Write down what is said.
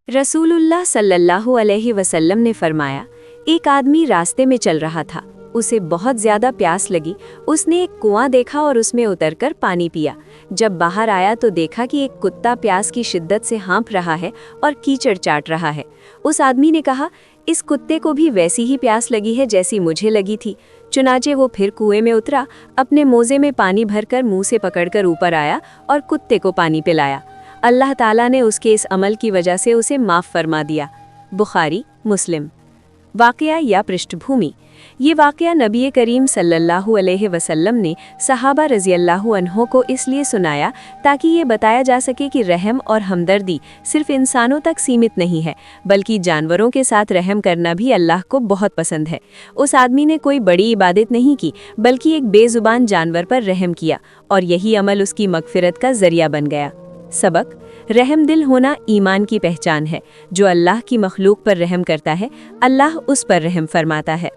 रसूलुल्लाह सल्लल्लाहु अलैहि वसल्लम ने फरमाया, एक आदमी रास्ते में चल रहा था। उसे बहुत ज़्यादा प्यास लगी। उसने एक कुआं देखा और उसमें उतरकर पानी पिया। जब बाहर आया तो देखा कि एक कुत्ता प्यास की शिद्दत से हाँफ रहा है और कीचड़ चाट रहा है। उस आदमी ने कहा, इस कुत्ते को भी वैसी ही प्यास लगी है जैसी मुझे लगी थी। चुनाचे वो फिर कुएं में उतरा, अपने मोजे में पानी भरकर मुंह से पकड़कर ऊपर आया और कुत्ते को पानी पिलाया। अल्लाह ताला ने उसके इस अमल की वजह से उसे माफ़ फरमा दिया। बुखारी, मुस्लिम। वाक़या या पृष्ठभूमि। ये वाक़या नबी करीम सल्लल्लाहु अलैहि वसल्लम ने सहाबा रज़ियल्लाहु अन्हों को इसलिए सुनाया ताकि ये बताया जा सके कि रहम और हमदर्दी सिर्फ इंसानों तक सीमित नहीं है, बल्कि जानवरों के साथ रहम करना भी अल्लाह को बहुत पसंद है। उस आदमी ने कोई बड़ी इबादत नहीं की, बल्कि एक बेज़ुबान जानवर पर रहम किया और यही अमल उसकी मग़फ़िरत का ज़रिया बन गया। सबक: रहमदिल होना ईमान की पहचान है। जो अल्लाह की मखलूक पर रहम करता है, अल्लाह उस पर रहम फरमाता है।